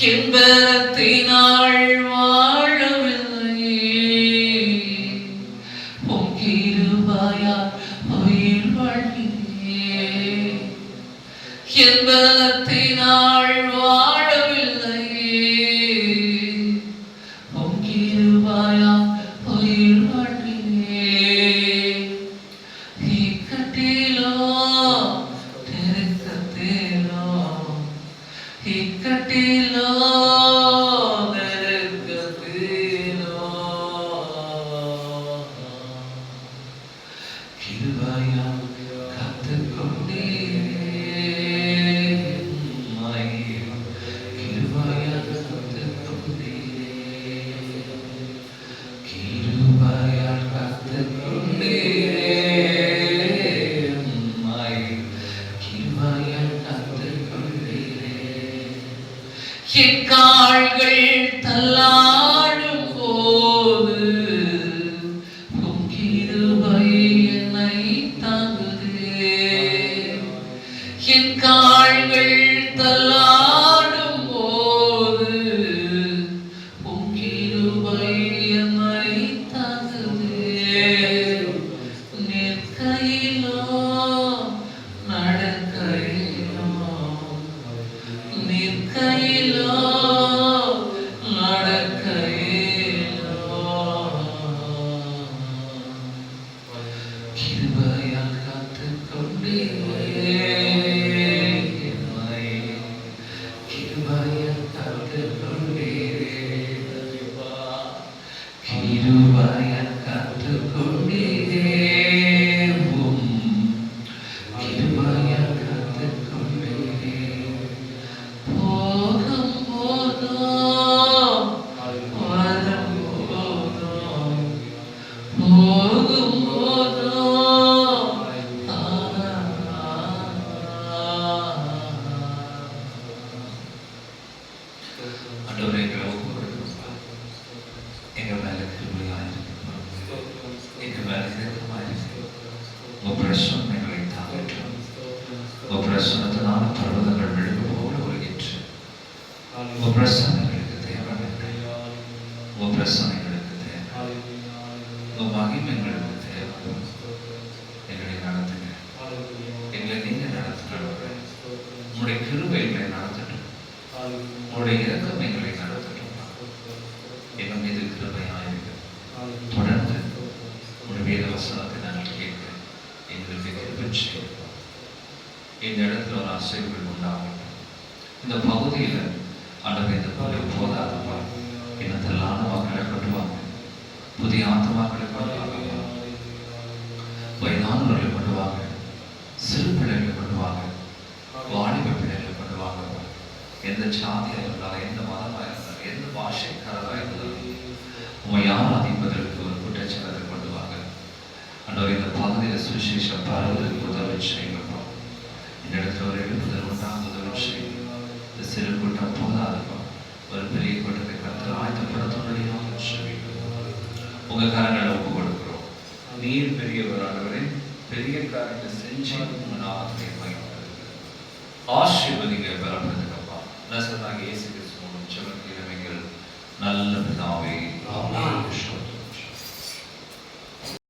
என் பலத்தினால் வாழவில்லையே, உம் கிருபையால் உயிர் வாழ்கிறேன். என் பலத்தினால் வாழவில்லையே, உம் கிருபையால் உயிர் வாழ்கிறேன். இக்கட்டிலோ நெருக்கத்திலோ, இக்கட்டிலோ நெருக்கத்திலோ, கிருபையால் காத்துக்கொண்டீரே, கிருபையால் காத்துக்கொண்டீரே, கிருபையால் காத்துக்கொண்டீரே, கிருபையால் காத்துக்கொண்டீரே. என் கால்கள் தள்ளாடும் போது உம் கிருபை என்னை தாங்குதே. என் கால்கள் தள்ளாடும் போது உம் கிருபை என்னை தாங்குதே. நிற்கையிலோ நடக்கையிலோ, நிற்கையிலோ நடக்கையிலோ, கிருபையால் காத்துக்கொண்டீரே, கிருபையால் காத்துக்கொண்டீரே, கிருபையால் காத்துக்கொண்டீரே, உம் கிருபையால் காத்துக்கொண்டீரே. போகும் போதோ வரும் போதோ, போகும் போதோ ஆண்டவரே, எங்களை ஒப்புக்கொடுக்கிறோம். எங்க மேல கிருபையாயிருக்கிறோம், எங்க மேல இரக்கமாயிருக்கிறோம். உங்க பிரசன்னம் எங்களை தாங்கட்டும். உங்க பிரசன்னத்தினால பர்வதங்கள் விழுகு போல ஒழுகிற்று. உங்க பிரசன்னம் எங்களுக்கு தேவையில்லை. உங்க பிரசன்னம் எங்களுக்கு தேவை. உங்க மகிமை எங்களுக்கு தேவை. எங்களை நடத்துங்க. எங்களை நீங்க நடத்துங்க. உங்களுடைய கிருபை எங்களை நடத்தட்டும். உங்களுடைய இரக்கம் எங்களை நடத்தட்டும். எங்கள் மீது கிருபையாயிருக்கு. தொடர்ந்து உங்களுடைய வேத வசனத்தை நாங்கள் கேட்க எங்களுக்கு கிருபை செய்யும். இந்த இடத்துல ஒரு அசைவுகள் உண்டாகும். இந்த பகுதியில் ஆண்டவர் இந்த போல போதாதப்பா, இனத்தெல்லாம் மக்களை கொண்டுவாங்க, புதிய ஆத்மாக்களை கொண்டுவாங்க, வயதானவர்களை கொண்டுவாங்க, சிறு பிள்ளைகளை கொண்டுவாங்க, வாலிப பிள்ளைகளை கொண்டுவாங்க. எந்த ஜாதியாக இருந்தாலும், எந்த மதமாக இருந்தாலும், எந்த பாஷைக்காரராக இருந்தாலும், உங்களை ஆராதிப்பதற்கு ஒரு குற்றச்சாட்டை கொண்டுவாங்க. ஆண்டவர் இந்த பகுதியில் சுவிசேஷம் பரவதற்கு உதவி செய்யுங்கப்பா. இந்த இடத்துல ஒரு எழுப்புதல் உண்டாக உதவி செய்யுங்க. இந்த சிறு கூட்டம் போதாதுப்பா, ஒரு பெரிய கூட்டத்தை கருத்து ஆயத்தப்படுத்தும்படியாக சொல்லிக்கிறோம். உங்க கரங்களை ஒப்பு கொடுக்கிறோம். நீர் பெரியவர் ஆண்டவரே, பெரிய காரியத்தை செஞ்சு உங்க நாமத்தை மகிமைப்படுத்துங்க. ஆசீர்வதிங்க, பலப்படுத்துங்கப்பா. நசரேயனாகிய இயேசு கிறிஸ்து மூலம் ஜெபம் கேளுங்கள் நல்ல பிதாவே. ஆமென்.